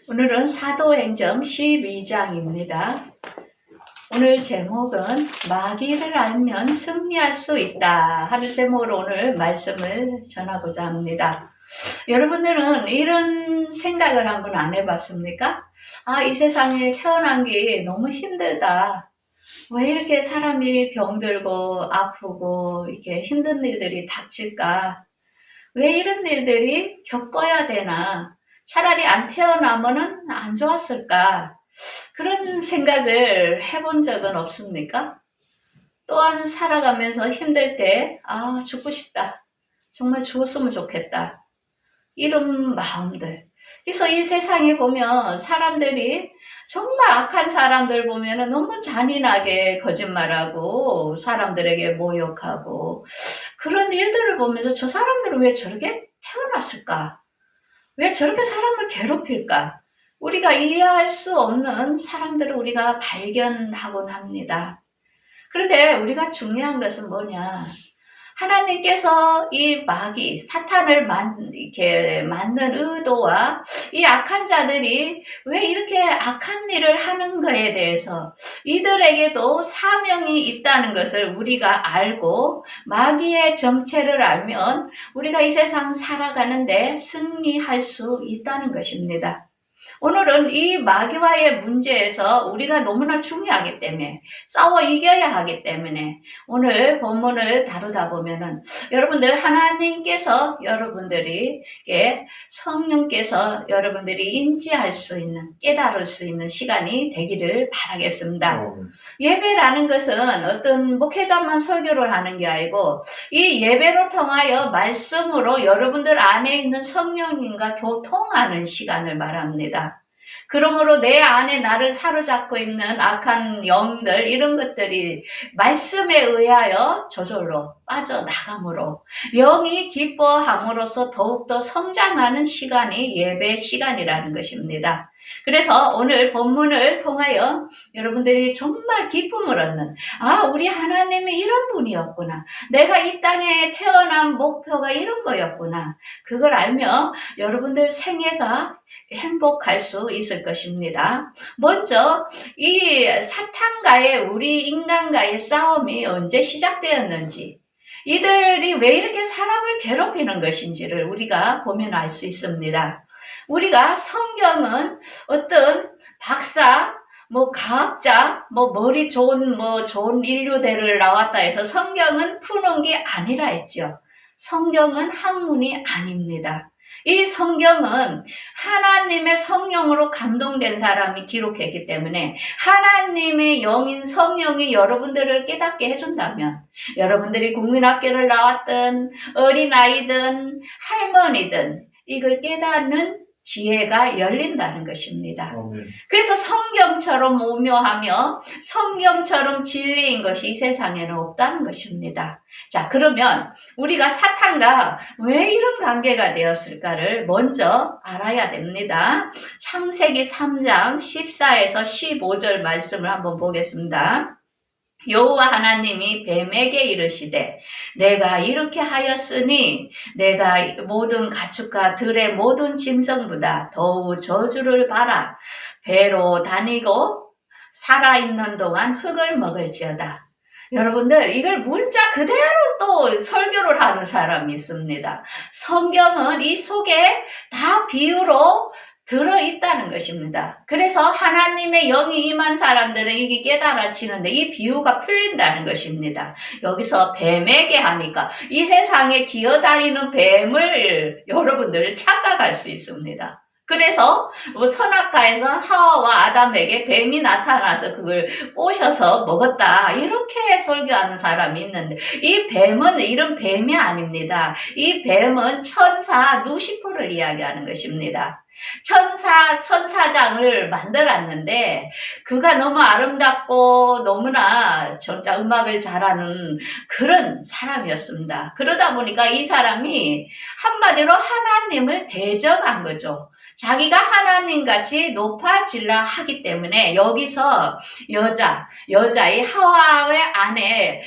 오늘은 사도행전 12장입니다. 오늘 제목은 마귀를 알면 승리할 수 있다 하는 제목으로 오늘 말씀을 전하고자 합니다. 여러분들은 이런 생각을 한번 안 해봤습니까? 이 세상에 태어난 게 너무 힘들다. 왜 이렇게 사람이 병들고 아프고 이렇게 힘든 일들이 닥칠까? 왜 이런 일들이 겪어야 되나? 차라리 안 태어나면은 안 좋았을까? 그런 생각을 해본 적은 없습니까? 또한 살아가면서 힘들 때, 죽고 싶다. 정말 죽었으면 좋겠다. 이런 마음들. 그래서 이 세상에 보면 사람들이 정말 악한 사람들 보면은 너무 잔인하게 거짓말하고 사람들에게 모욕하고 그런 일들을 보면서 저 사람들은 왜 저렇게 태어났을까? 왜 저렇게 사람을 괴롭힐까? 우리가 이해할 수 없는 사람들을 우리가 발견하곤 합니다. 그런데 우리가 중요한 것은 뭐냐? 하나님께서 이 마귀, 사탄을 이렇게 만든 의도와 이 악한 자들이 왜 이렇게 악한 일을 하는 거에 대해서 이들에게도 사명이 있다는 것을 우리가 알고 마귀의 정체를 알면 우리가 이 세상 살아가는데 승리할 수 있다는 것입니다. 오늘은 이 마귀와의 문제에서 우리가 너무나 중요하기 때문에 싸워 이겨야 하기 때문에 오늘 본문을 다루다 보면은 여러분들 하나님께서 성령께서 여러분들이 인지할 수 있는 깨달을 수 있는 시간이 되기를 바라겠습니다. 예배라는 것은 어떤 목회자만 설교를 하는 게 아니고 이 예배로 통하여 말씀으로 여러분들 안에 있는 성령님과 교통하는 시간을 말합니다. 그러므로 내 안에 나를 사로잡고 있는 악한 영들 이런 것들이 말씀에 의하여 저절로 빠져나감으로 영이 기뻐함으로써 더욱더 성장하는 시간이 예배 시간이라는 것입니다. 그래서 오늘 본문을 통하여 여러분들이 정말 기쁨을 얻는 우리 하나님이 이런 분이었구나. 내가 이 땅에 태어난 목표가 이런 거였구나. 그걸 알며 여러분들 생애가 행복할 수 있을 것입니다. 먼저 이 사탄과의 우리 인간과의 싸움이 언제 시작되었는지 이들이 왜 이렇게 사람을 괴롭히는 것인지를 우리가 보면 알 수 있습니다. 우리가 성경은 어떤 박사, 과학자, 머리 좋은 인류대를 나왔다 해서 성경은 푸는 게 아니라 했죠. 성경은 학문이 아닙니다. 이 성경은 하나님의 성령으로 감동된 사람이 기록했기 때문에 하나님의 영인 성령이 여러분들을 깨닫게 해준다면 여러분들이 국민학교를 나왔든 어린아이든 할머니든 이걸 깨닫는 지혜가 열린다는 것입니다. 그래서 성경처럼 오묘하며 성경처럼 진리인 것이 이 세상에는 없다는 것입니다. 자, 그러면 우리가 사탄과 왜 이런 관계가 되었을까를 먼저 알아야 됩니다. 창세기 3장 14에서 15절 말씀을 한번 보겠습니다. 여호와 하나님이 뱀에게 이르시되 내가 이렇게 하였으니 내가 모든 가축과 들의 모든 짐승보다 더욱 저주를 봐라. 배로 다니고 살아있는 동안 흙을 먹을지어다. 여러분들 이걸 문자 그대로 또 설교를 하는 사람이 있습니다. 성경은 이 속에 다 비유로 들어있다는 것입니다. 그래서 하나님의 영이 임한 사람들은 이게 깨달아지는데 이 비유가 풀린다는 것입니다. 여기서 뱀에게 하니까 이 세상에 기어다니는 뱀을 여러분들 착각할 수 있습니다. 그래서 선악과에서 하와와 아담에게 뱀이 나타나서 그걸 꼬셔서 먹었다 이렇게 설교하는 사람이 있는데 이 뱀은 이런 뱀이 아닙니다. 이 뱀은 천사 누시퍼를 이야기하는 것입니다. 천사장을 만들었는데 그가 너무 아름답고 너무나 진짜 음악을 잘하는 그런 사람이었습니다. 그러다 보니까 이 사람이 한마디로 하나님을 대적한 거죠. 자기가 하나님같이 높아지려 하기 때문에 여기서 여자의 하와의 아내,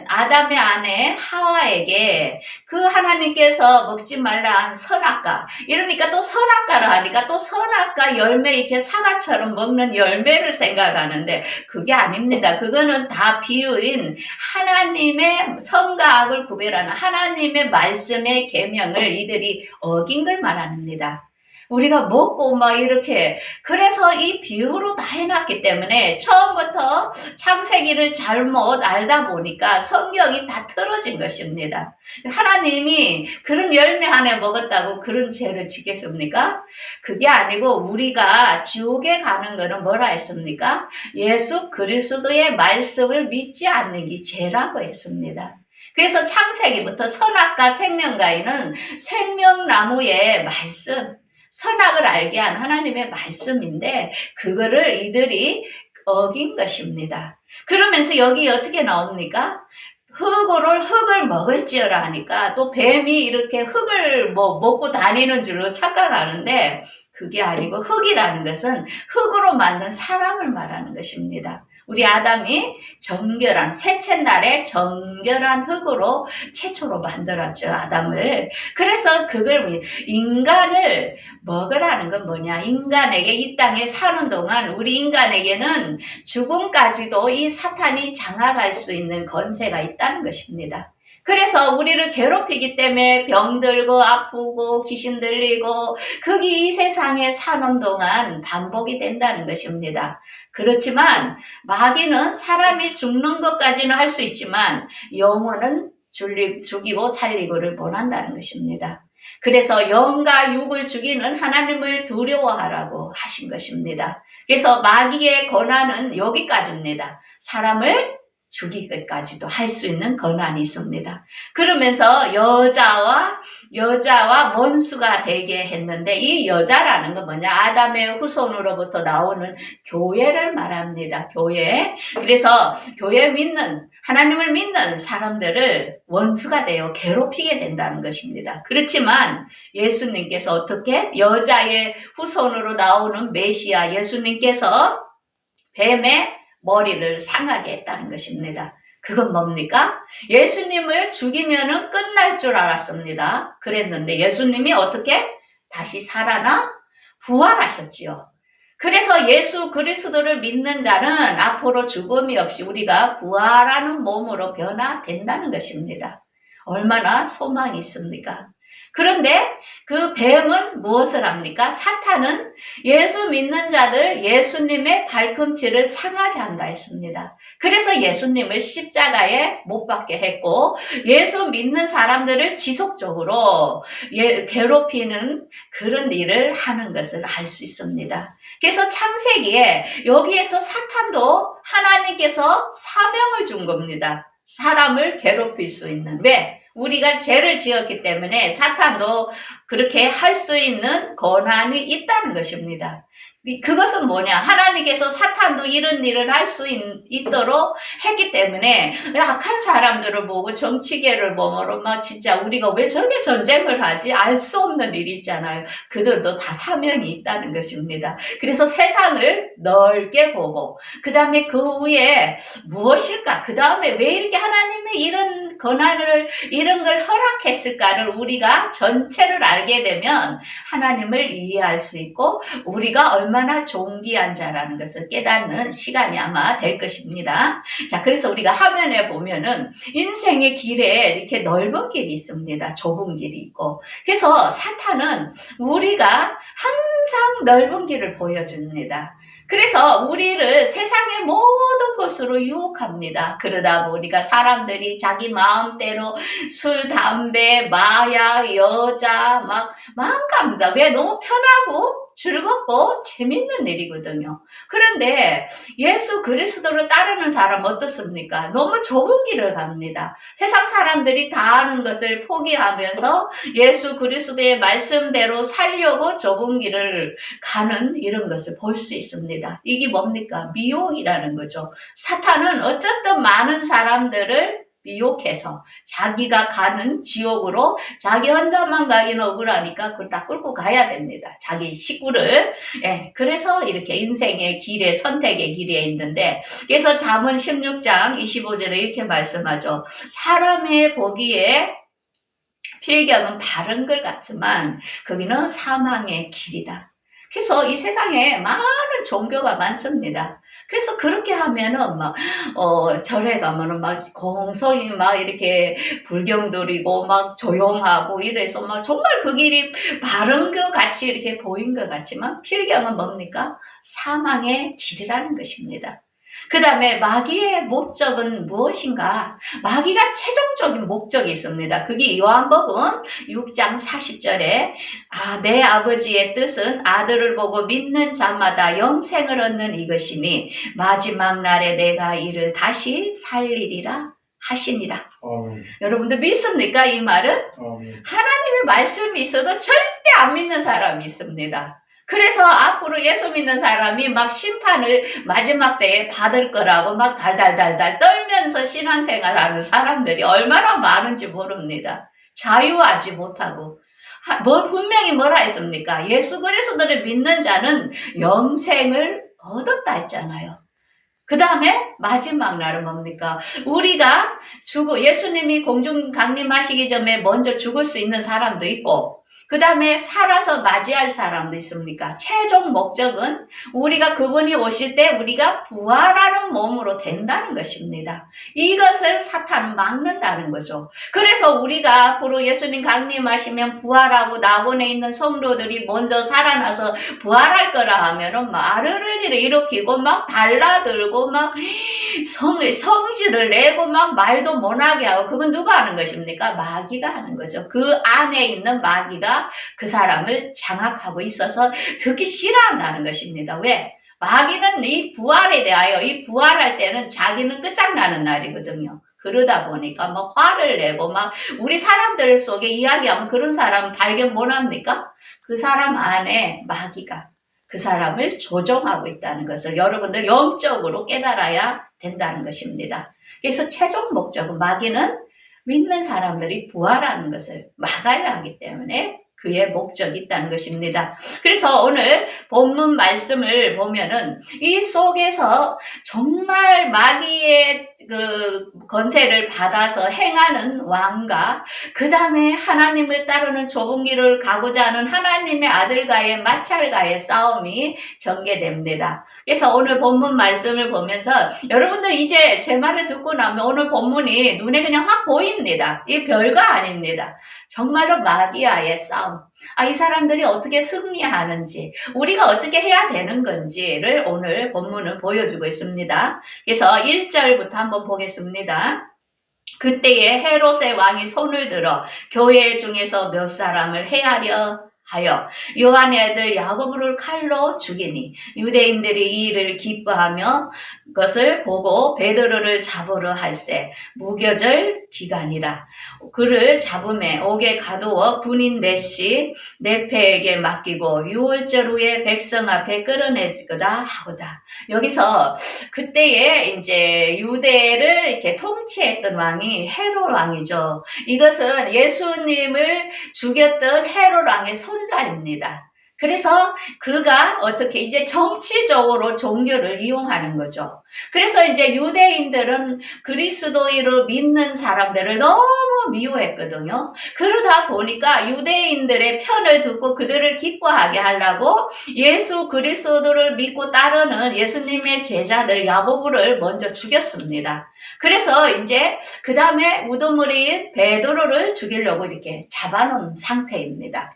아담의 아내 하와에게 그 하나님께서 먹지 말라 한 선악과, 이러니까 또 선악과를 하니까 또 선악과 열매, 이렇게 사과처럼 먹는 열매를 생각하는데 그게 아닙니다. 그거는 다 비유인 하나님의 선과 악을 구별하는 하나님의 말씀의 계명을 이들이 어긴 걸 말합니다. 우리가 먹고 막 이렇게, 그래서 이 비유로 다 해놨기 때문에 처음부터 창세기를 잘못 알다 보니까 성경이 다 틀어진 것입니다. 하나님이 그런 열매 하나 먹었다고 그런 죄를 짓겠습니까? 그게 아니고 우리가 지옥에 가는 거는 뭐라 했습니까? 예수 그리스도의 말씀을 믿지 않는 게 죄라고 했습니다. 그래서 창세기부터 선악과 생명과에는 생명나무의 말씀, 선악을 알게 한 하나님의 말씀인데 그거를 이들이 어긴 것입니다. 그러면서 여기 어떻게 나옵니까? 흙을 먹을지어라 하니까 또 뱀이 이렇게 흙을 먹고 다니는 줄로 착각하는데 그게 아니고 흙이라는 것은 흙으로 만든 사람을 말하는 것입니다. 우리 아담이 정결한 셋째 날에 정결한 흙으로 최초로 만들었죠, 아담을. 그래서 그걸 인간을 먹으라는 건 뭐냐? 인간에게 이 땅에 사는 동안 우리 인간에게는 죽음까지도 이 사탄이 장악할 수 있는 권세가 있다는 것입니다. 그래서 우리를 괴롭히기 때문에 병들고 아프고 귀신 들리고 그게 이 세상에 사는 동안 반복이 된다는 것입니다. 그렇지만 마귀는 사람이 죽는 것까지는 할 수 있지만 영혼은 죽이고 살리고를 원한다는 것입니다. 그래서 영과 육을 죽이는 하나님을 두려워하라고 하신 것입니다. 그래서 마귀의 권한은 여기까지입니다. 사람을 죽이기까지도 할 수 있는 권한이 있습니다. 그러면서 여자와 원수가 되게 했는데 이 여자라는 건 뭐냐? 아담의 후손으로부터 나오는 교회를 말합니다. 교회. 그래서 교회 믿는, 하나님을 믿는 사람들을 원수가 되어 괴롭히게 된다는 것입니다. 그렇지만 예수님께서 어떻게? 여자의 후손으로 나오는 메시아 예수님께서 뱀의 머리를 상하게 했다는 것입니다. 그건 뭡니까? 예수님을 죽이면은 끝날 줄 알았습니다. 그랬는데 예수님이 어떻게? 다시 살아나 부활하셨지요. 그래서 예수 그리스도를 믿는 자는 앞으로 죽음이 없이 우리가 부활하는 몸으로 변화된다는 것입니다. 얼마나 소망이 있습니까? 그런데 그 뱀은 무엇을 합니까? 사탄은 예수 믿는 자들 예수님의 발꿈치를 상하게 한다 했습니다. 그래서 예수님을 십자가에 못 박게 했고 예수 믿는 사람들을 지속적으로 괴롭히는 그런 일을 하는 것을 알 수 있습니다. 그래서 창세기에 여기에서 사탄도 하나님께서 사명을 준 겁니다. 사람을 괴롭힐 수 있는. 왜? 우리가 죄를 지었기 때문에 사탄도 그렇게 할 수 있는 권한이 있다는 것입니다. 그것은 뭐냐? 하나님께서 사탄도 이런 일을 할 수 있도록 했기 때문에 악한 사람들을 보고 정치계를 보면 막 진짜 우리가 왜 저렇게 전쟁을 하지? 알 수 없는 일이 있잖아요. 그들도 다 사명이 있다는 것입니다. 그래서 세상을 넓게 보고 그 다음에 그 위에 무엇일까? 그 다음에 왜 이렇게 하나님의 이런 권한을 이런 걸 허락했을까를 우리가 전체를 알게 되면 하나님을 이해할 수 있고 우리가 얼마나 존귀한 자라는 것을 깨닫는 시간이 아마 될 것입니다. 자, 그래서 우리가 화면에 보면은 인생의 길에 이렇게 넓은 길이 있습니다. 좁은 길이 있고. 그래서 사탄은 우리가 항상 넓은 길을 보여줍니다. 그래서 우리를 세상의 모든 것으로 유혹합니다. 그러다 보니까 사람들이 자기 마음대로 술, 담배, 마약, 여자 막 갑니다. 왜? 너무 편하고 즐겁고 재밌는 일이거든요. 그런데 예수 그리스도를 따르는 사람 어떻습니까? 너무 좁은 길을 갑니다. 세상 사람들이 다 아는 것을 포기하면서 예수 그리스도의 말씀대로 살려고 좁은 길을 가는 이런 것을 볼 수 있습니다. 이게 뭡니까? 미혹이라는 거죠. 사탄은 어쨌든 많은 사람들을 미혹해서 자기가 가는 지옥으로 자기 혼자만 가기는 억울하니까 그걸 다 끌고 가야 됩니다. 자기 식구를. 예, 그래서 이렇게 인생의 길에 선택의 길에 있는데 그래서 잠언 16장 25절에 이렇게 말씀하죠. 사람의 보기에 필경은 바른 것 같지만 거기는 사망의 길이다. 그래서 이 세상에 많은 종교가 많습니다. 그래서 그렇게 하면은 막, 절에 가면은 막 공손히 막 이렇게 불경 드리고 막 조용하고 이래서 막 정말 그 길이 바른 것 같이 이렇게 보인 것 같지만 필경은 뭡니까? 사망의 길이라는 것입니다. 그 다음에 마귀의 목적은 무엇인가? 마귀가 최종적인 목적이 있습니다. 그게 요한복음 6장 40절에 내 아버지의 뜻은 아들을 보고 믿는 자마다 영생을 얻는 이것이니 마지막 날에 내가 이를 다시 살리리라 하시니라. 여러분들 믿습니까? 이 말은? 하나님의 말씀이 있어도 절대 안 믿는 사람이 있습니다. 그래서 앞으로 예수 믿는 사람이 막 심판을 마지막 때에 받을 거라고 막 달달달달 떨면서 신앙생활 하는 사람들이 얼마나 많은지 모릅니다. 자유하지 못하고. 분명히 뭐라 했습니까? 예수 그리스도를 믿는 자는 영생을 얻었다 했잖아요. 그 다음에 마지막 날은 뭡니까? 우리가 예수님이 공중 강림하시기 전에 먼저 죽을 수 있는 사람도 있고 그 다음에 살아서 맞이할 사람도 있습니까? 최종 목적은 우리가 그분이 오실 때 우리가 부활하는 몸으로 된다는 것입니다. 이것을 사탄은 막는다는 거죠. 그래서 우리가 앞으로 예수님 강림하시면 부활하고 낙원에 있는 성도들이 먼저 살아나서 부활할 거라 하면은 막 아르르기를 일으키고 막 달라들고 막 성질을 내고 막 말도 못하게 하고 그건 누가 하는 것입니까? 마귀가 하는 거죠. 그 안에 있는 마귀가 그 사람을 장악하고 있어서 듣기 싫어한다는 것입니다. 왜? 마귀는 이 부활에 대하여 이 부활할 때는 자기는 끝장나는 날이거든요. 그러다 보니까 막 화를 내고 막 우리 사람들 속에 이야기하면 그런 사람 발견 못합니까? 그 사람 안에 마귀가 그 사람을 조종하고 있다는 것을 여러분들 영적으로 깨달아야 된다는 것입니다. 그래서 최종 목적은 마귀는 믿는 사람들이 부활하는 것을 막아야 하기 때문에 그의 목적이 있다는 것입니다. 그래서 오늘 본문 말씀을 보면은 이 속에서 정말 마귀의 그 권세를 받아서 행하는 왕과 그 다음에 하나님을 따르는 좁은 길을 가고자 하는 하나님의 아들과의 마찰과의 싸움이 전개됩니다. 그래서 오늘 본문 말씀을 보면서 여러분들 이제 제 말을 듣고 나면 오늘 본문이 눈에 그냥 확 보입니다. 이 별거 아닙니다. 정말로 마귀와의 싸움. 이 사람들이 어떻게 승리하는지, 우리가 어떻게 해야 되는 건지를 오늘 본문은 보여주고 있습니다. 그래서 1절부터 한번 보겠습니다. 그때에 헤롯의 왕이 손을 들어 교회 중에서 몇 사람을 해하려 하여 요한의 아들 야고보를 칼로 죽이니 유대인들이 이 일을 기뻐하며 것을 보고 베드로를 잡으러 할세 무교절 기간이라. 그를 잡음에 옥에 가두어 군인 넷이 네페에게 맡기고 6월절 후에 백성 앞에 끌어낼 거다 하고다. 여기서 그때에 이제 유대를 이렇게 통치했던 왕이 헤롯 왕이죠. 이것은 예수님을 죽였던 헤롯 왕의 손자입니다. 그래서 그가 어떻게 이제 정치적으로 종교를 이용하는 거죠. 그래서 이제 유대인들은 그리스도인을 믿는 사람들을 너무 미워했거든요. 그러다 보니까 유대인들의 편을 듣고 그들을 기뻐하게 하려고 예수 그리스도를 믿고 따르는 예수님의 제자들 야고보를 먼저 죽였습니다. 그래서 이제 그 다음에 우두머리인 베드로를 죽이려고 이렇게 잡아놓은 상태입니다.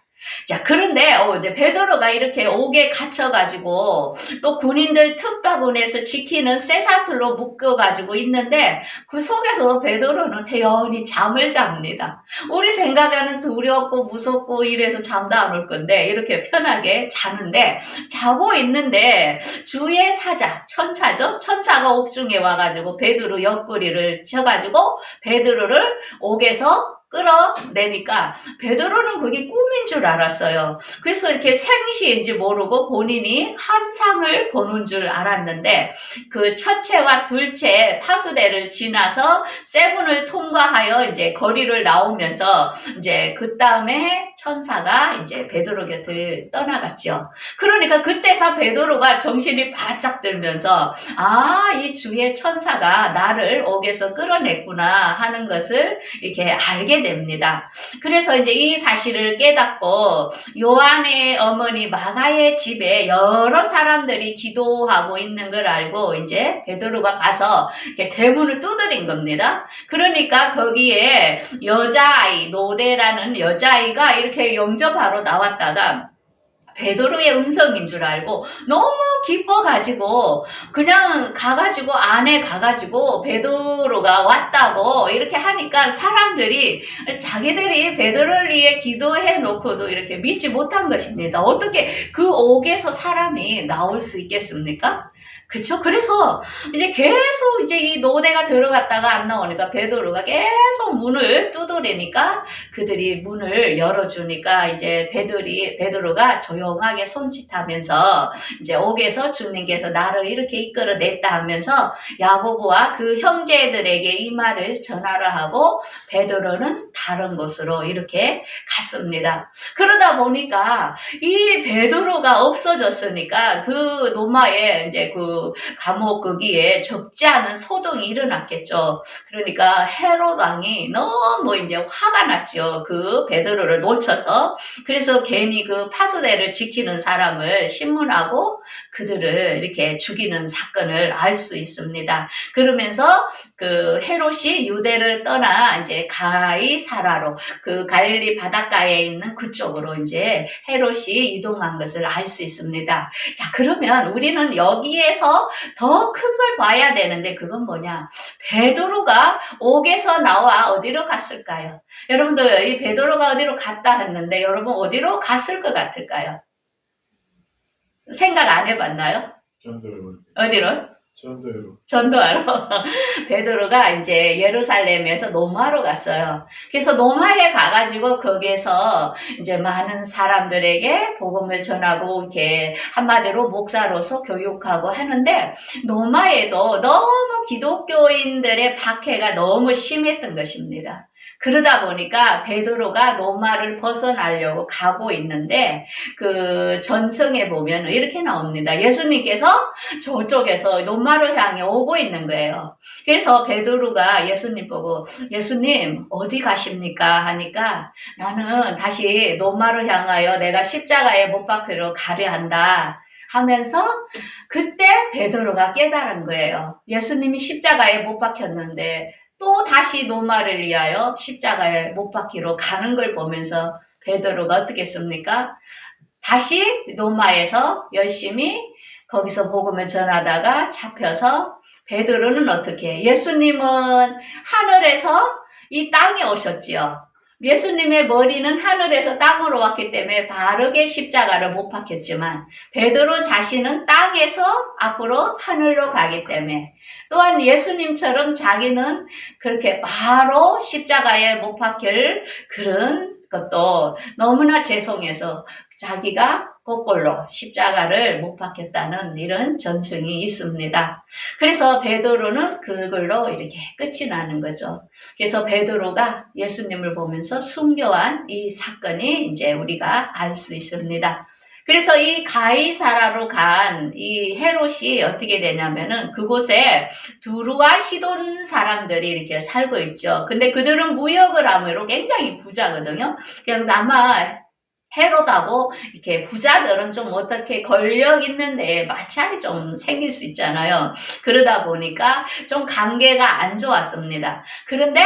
자, 그런데 이제 베드로가 이렇게 옥에 갇혀가지고 또 군인들 틈바구니에서 지키는 쇠사슬로 묶어가지고 있는데 그 속에서 베드로는 태연히 잠을 잡니다. 우리 생각에는 두렵고 무섭고 이래서 잠도 안 올 건데 이렇게 편하게 자는데 자고 있는데 주의 사자, 천사죠? 천사가 옥중에 와가지고 베드로 옆구리를 쳐가지고 베드로를 옥에서 끌어내니까 베드로는 그게 꿈인 줄 알았어요. 그래서 이렇게 생시인지 모르고 본인이 환상을 보는 줄 알았는데 그 첫째와 둘째 파수대를 지나서 세븐을 통과하여 이제 거리를 나오면서 이제 그 다음에 천사가 이제 베드로 곁을 떠나갔죠. 그러니까 그때서 베드로가 정신이 바짝 들면서 이 주의 천사가 나를 옥에서 끌어냈구나 하는 것을 이렇게 알게 됩니다. 그래서 이제 이 사실을 깨닫고 요한의 어머니 마가의 집에 여러 사람들이 기도하고 있는 걸 알고 이제 베드로가 가서 이렇게 대문을 두드린 겁니다. 그러니까 거기에 여자아이, 노대라는 여자아이가 이렇게 영접하러 나왔다가 베드로의 음성인 줄 알고 너무 기뻐가지고 그냥 가가지고 안에 가가지고 베드로가 왔다고 이렇게 하니까 사람들이 자기들이 베드로를 위해 기도해 놓고도 이렇게 믿지 못한 것입니다. 어떻게 그 옥에서 사람이 나올 수 있겠습니까? 그쵸? 그래서 이제 계속 이제 이 노대가 들어갔다가 안 나오니까 베드로가 계속 문을 두드리니까 그들이 문을 열어주니까 이제 베드로가 조용하게 손짓하면서 이제 옥에서 주님께서 나를 이렇게 이끌어냈다 하면서 야고보와 그 형제들에게 이 말을 전하라 하고 베드로는 다른 곳으로 이렇게 갔습니다. 그러다 보니까 이 베드로가 없어졌으니까 그 로마에 이제 그 감옥 거기에 적지 않은 소동이 일어났겠죠. 그러니까 헤롯 왕이 너무 이제 화가 났죠. 그 베드로를 놓쳐서. 그래서 괜히 그 파수대를 지키는 사람을 신문하고 그들을 이렇게 죽이는 사건을 알 수 있습니다. 그러면서 그 헤롯이 유대를 떠나 이제 가이사라로 그 갈릴리 바닷가에 있는 그쪽으로 이제 헤롯이 이동한 것을 알 수 있습니다. 자, 그러면 우리는 여기에서 더 큰 걸 봐야 되는데 그건 뭐냐? 베드로가 옥에서 나와 어디로 갔을까요? 여러분들 이 베드로가 어디로 갔다 했는데 여러분 어디로 갔을 것 같을까요? 생각 안 해봤나요? 전도로. 어디로? 전도로. 전도하러. 베드로가 이제 예루살렘에서 노마로 갔어요. 그래서 노마에 가가지고 거기에서 이제 많은 사람들에게 복음을 전하고 이렇게 한마디로 목사로서 교육하고 하는데 노마에도 너무 기독교인들의 박해가 너무 심했던 것입니다. 그러다 보니까 베드로가 노마를 벗어나려고 가고 있는데 그 전성에 보면 이렇게 나옵니다. 예수님께서 저쪽에서 노마를 향해 오고 있는 거예요. 그래서 베드로가 예수님 보고 예수님 어디 가십니까? 하니까 나는 다시 노마를 향하여 내가 십자가에 못 박히러 가려 한다. 하면서 그때 베드로가 깨달은 거예요. 예수님이 십자가에 못 박혔는데 또 다시 노마를 위하여 십자가에 못 박히러 가는 걸 보면서 베드로가 어떻게 했습니까? 다시 노마에서 열심히 거기서 복음을 전하다가 잡혀서 베드로는 어떻게 해요? 예수님은 하늘에서 이 땅에 오셨지요. 예수님의 머리는 하늘에서 땅으로 왔기 때문에 바르게 십자가를 못 박혔지만 베드로 자신은 땅에서 앞으로 하늘로 가기 때문에 또한 예수님처럼 자기는 그렇게 바로 십자가에 못 박힐 그런 것도 너무나 죄송해서 자기가 거꾸로 십자가를 못 박혔다는 이런 전승이 있습니다. 그래서 베드로는 그걸로 이렇게 끝이 나는 거죠. 그래서 베드로가 예수님을 보면서 순교한 이 사건이 이제 우리가 알 수 있습니다. 그래서 이 가이사라로 간 이 헤롯이 어떻게 되냐면은 그곳에 두루와 시돈 사람들이 이렇게 살고 있죠. 근데 그들은 무역을 함으로 굉장히 부자거든요. 그래서 아마 헤롯하고 이렇게 부자들은 좀 어떻게 권력 있는데 마찰이 좀 생길 수 있잖아요. 그러다 보니까 좀 관계가 안 좋았습니다. 그런데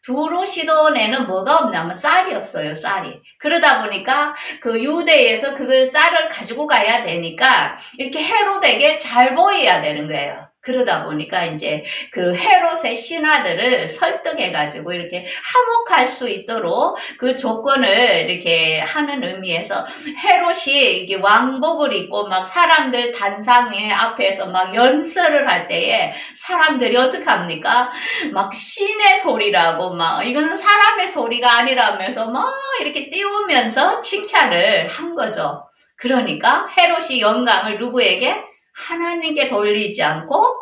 두루 시돈에는 뭐가 없냐면 쌀이 없어요, 쌀이. 그러다 보니까 그 유대에서 그걸 쌀을 가지고 가야 되니까 이렇게 헤롯에게 잘 보여야 되는 거예요. 그러다 보니까 이제 그 헤롯의 신하들을 설득해가지고 이렇게 화목할 수 있도록 그 조건을 이렇게 하는 의미에서 헤롯이 이게 왕복을 입고 막 사람들 단상에 앞에서 막 연설을 할 때에 사람들이 어떻게 합니까? 막 신의 소리라고 막 이거는 사람의 소리가 아니라면서 막 이렇게 띄우면서 칭찬을 한 거죠. 그러니까 헤롯이 영광을 누구에게? 하나님께 돌리지 않고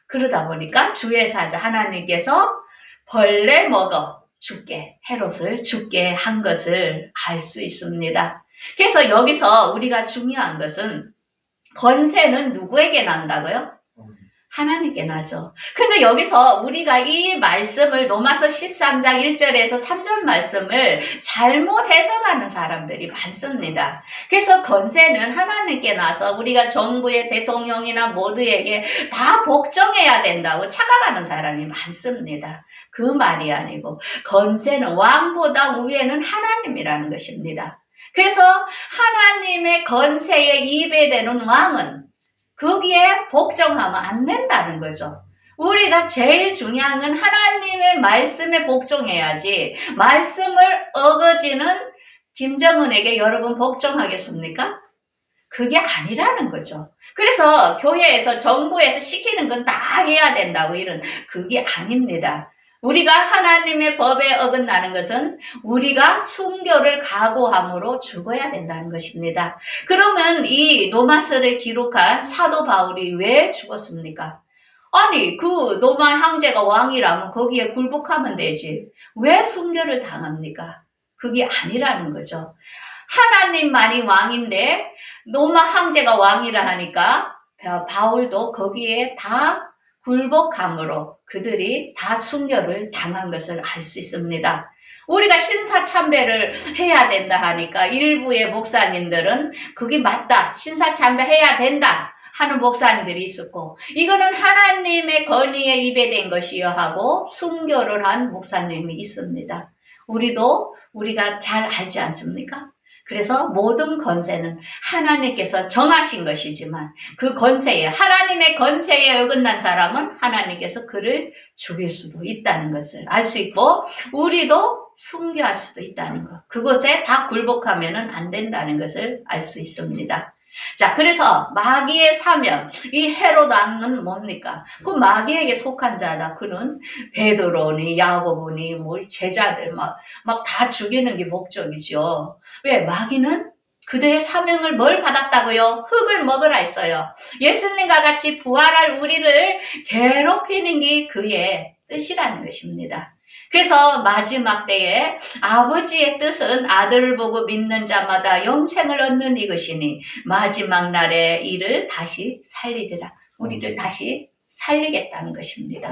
그러다 보니까 주의 사자 하나님께서 벌레 먹어 죽게 헤롯을 죽게 한 것을 알 수 있습니다. 그래서 여기서 우리가 중요한 것은 권세는 누구에게 난다고요? 하나님께 나죠. 근데 여기서 우리가 이 말씀을 로마서 13장 1절에서 3절 말씀을 잘못 해석하는 사람들이 많습니다. 그래서 권세는 하나님께 나서 우리가 정부의 대통령이나 모두에게 다 복종해야 된다고 착각하는 사람이 많습니다. 그 말이 아니고 권세는 왕보다 위에는 하나님이라는 것입니다. 그래서 하나님의 권세에 입에대는 왕은 거기에 복종하면 안 된다는 거죠. 우리가 제일 중요한 건 하나님의 말씀에 복종해야지 말씀을 어거지는 김정은에게 여러분 복종하겠습니까? 그게 아니라는 거죠. 그래서 교회에서 정부에서 시키는 건 다 해야 된다고 그게 아닙니다. 우리가 하나님의 법에 어긋나는 것은 우리가 순교를 각오함으로 죽어야 된다는 것입니다. 그러면 이 로마서를 기록한 사도 바울이 왜 죽었습니까? 아니 그 로마 황제가 왕이라면 거기에 굴복하면 되지. 왜 순교를 당합니까? 그게 아니라는 거죠. 하나님만이 왕인데 로마 황제가 왕이라 하니까 바울도 거기에 다 굴복함으로 그들이 다 순교를 당한 것을 알 수 있습니다. 우리가 신사참배를 해야 된다 하니까 일부의 목사님들은 그게 맞다, 신사참배 해야 된다 하는 목사님들이 있었고 이거는 하나님의 권위에 입에댄 것이여 하고 순교를 한 목사님이 있습니다. 우리가 잘 알지 않습니까? 그래서 모든 권세는 하나님께서 정하신 것이지만 그 권세에 하나님의 권세에 어긋난 사람은 하나님께서 그를 죽일 수도 있다는 것을 알 수 있고 우리도 순교할 수도 있다는 것. 그것에 다 굴복하면 안 된다는 것을 알 수 있습니다. 자, 그래서 마귀의 사명, 이 헤롯 왕은 뭡니까? 그 마귀에게 속한 자다. 그는 베드로니 야고보니 제자들 막 다 죽이는 게 목적이죠. 왜? 마귀는 그들의 사명을 뭘 받았다고요? 흙을 먹으라 했어요. 예수님과 같이 부활할 우리를 괴롭히는 게 그의 뜻이라는 것입니다. 그래서 마지막 때에 아버지의 뜻은 아들을 보고 믿는 자마다 영생을 얻는 이것이니 마지막 날에 이를 다시 살리리라. 우리를 다시 살리겠다는 것입니다.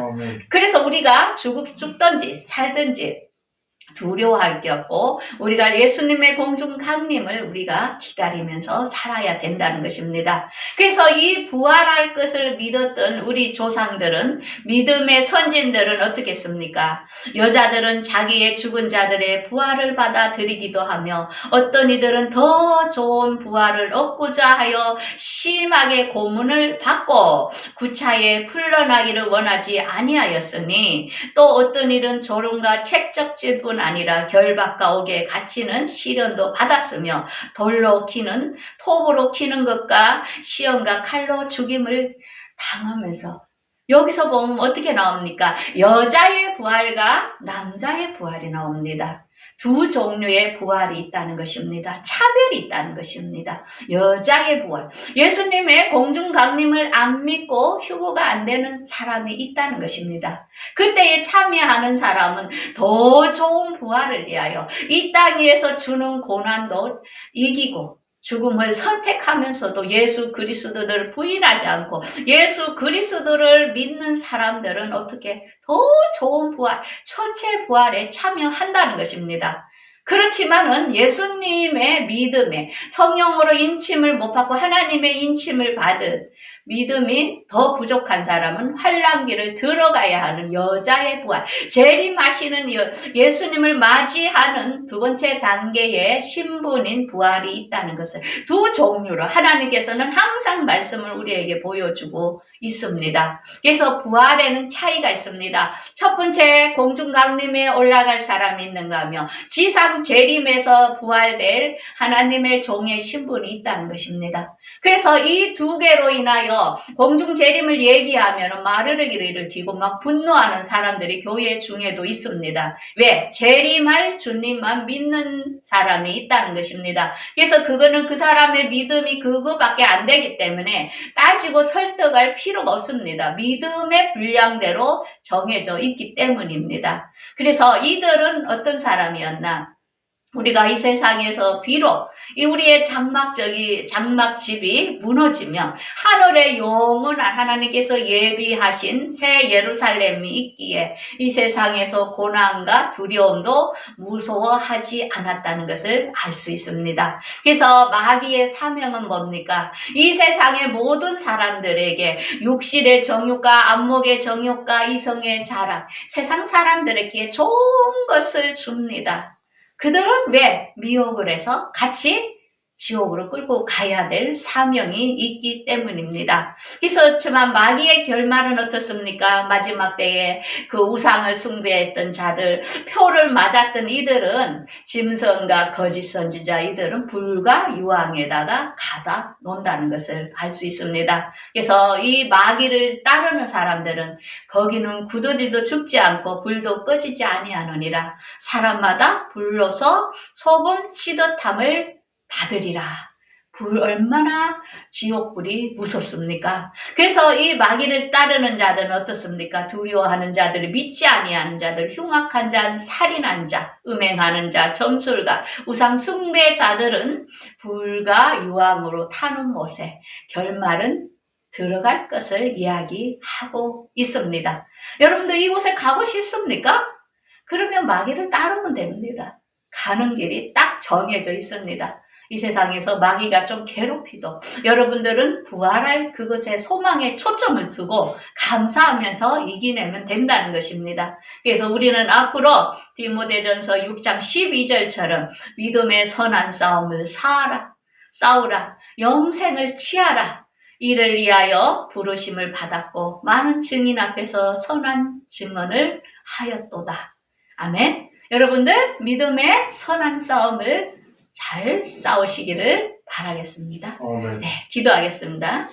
그래서 우리가 죽든지 살든지 두려워할 게 없고 우리가 예수님의 공중 강림을 우리가 기다리면서 살아야 된다는 것입니다. 그래서 이 부활할 것을 믿었던 우리 조상들은 믿음의 선진들은 어떻게 했습니까? 여자들은 자기의 죽은 자들의 부활을 받아들이기도 하며 어떤 이들은 더 좋은 부활을 얻고자 하여 심하게 고문을 받고 구차에 풀러나기를 원하지 아니하였으니 또 어떤 일은 조롱과 책적질뿐 아니라 결박과 옥에 갇히는 시련도 받았으며 돌로 키는 톱으로 키는 것과 시험과 칼로 죽임을 당하면서 여기서 보면 어떻게 나옵니까? 여자의 부활과 남자의 부활이 나옵니다. 두 종류의 부활이 있다는 것입니다. 차별이 있다는 것입니다. 여자의 부활. 예수님의 공중 강림을 안 믿고 휴거가 안 되는 사람이 있다는 것입니다. 그때에 참여하는 사람은 더 좋은 부활을 위하여 이 땅에서 주는 고난도 이기고 죽음을 선택하면서도 예수 그리스도를 부인하지 않고 예수 그리스도를 믿는 사람들은 어떻게 더 좋은 부활, 첫째 부활에 참여한다는 것입니다. 그렇지만은 예수님의 믿음에 성령으로 인침을 못 받고 하나님의 인침을 받은 믿음이 더 부족한 사람은 환난기를 들어가야 하는 여자의 부활, 재림하시는 예수님을 맞이하는 두 번째 단계의 신분인 부활이 있다는 것을 두 종류로 하나님께서는 항상 말씀을 우리에게 보여주고 있습니다. 그래서 부활에는 차이가 있습니다. 첫 번째, 공중 강림에 올라갈 사람이 있는가 하며 지상 재림에서 부활될 하나님의 종의 신분이 있다는 것입니다. 그래서 이 두 개로 인하여 공중 재림을 얘기하면 마르르기를 일으키고 막 분노하는 사람들이 교회 중에도 있습니다. 왜? 재림할 주님만 믿는 사람이 있다는 것입니다. 그래서 그거는 그 사람의 믿음이 그거밖에 안 되기 때문에 따지고 설득할 필요가 없습니다. 믿음의 분량대로 정해져 있기 때문입니다. 그래서 이들은 어떤 사람이었나? 우리가 이 세상에서 비록 이 우리의 장막집이 무너지며 하늘의 영원한 하나님께서 예비하신 새 예루살렘이 있기에 이 세상에서 고난과 두려움도 무서워하지 않았다는 것을 알 수 있습니다. 그래서 마귀의 사명은 뭡니까? 이 세상의 모든 사람들에게 육신의 정욕과 안목의 정욕과 이성의 자랑, 세상 사람들에게 좋은 것을 줍니다. 그들은 왜? 미혹을 해서 같이 지옥으로 끌고 가야 될 사명이 있기 때문입니다. 그렇지만 마귀의 결말은 어떻습니까? 마지막 때에 그 우상을 숭배했던 자들, 표를 맞았던 이들은 짐승과 거짓 선지자, 이들은 불과 유황에다가 가다 논다는 것을 알 수 있습니다. 그래서 이 마귀를 따르는 사람들은 거기는 굳어지도 죽지 않고 불도 꺼지지 아니하느니라. 사람마다 불로서 소금 치듯함을 받으리라. 불 얼마나 지옥불이 무섭습니까? 그래서 이 마귀를 따르는 자들은 어떻습니까? 두려워하는 자들, 믿지 아니하는 자들, 흉악한 자, 살인한 자, 음행하는 자, 점술가, 우상 숭배자들은 불과 유황으로 타는 못에 결말은 들어갈 것을 이야기하고 있습니다. 여러분들 이곳에 가고 싶습니까? 그러면 마귀를 따르면 됩니다. 가는 길이 딱 정해져 있습니다. 이 세상에서 마귀가 좀 괴롭히도 여러분들은 부활할 그것에 소망에 초점을 두고 감사하면서 이겨내면 된다는 것입니다. 그래서 우리는 앞으로 디모데전서 6장 12절처럼 믿음의 선한 싸움을 싸우라, 영생을 취하라. 이를 위하여 부르심을 받았고 많은 증인 앞에서 선한 증언을 하였도다. 아멘. 여러분들 믿음의 선한 싸움을 잘 싸우시기를 바라겠습니다. 네, 기도하겠습니다.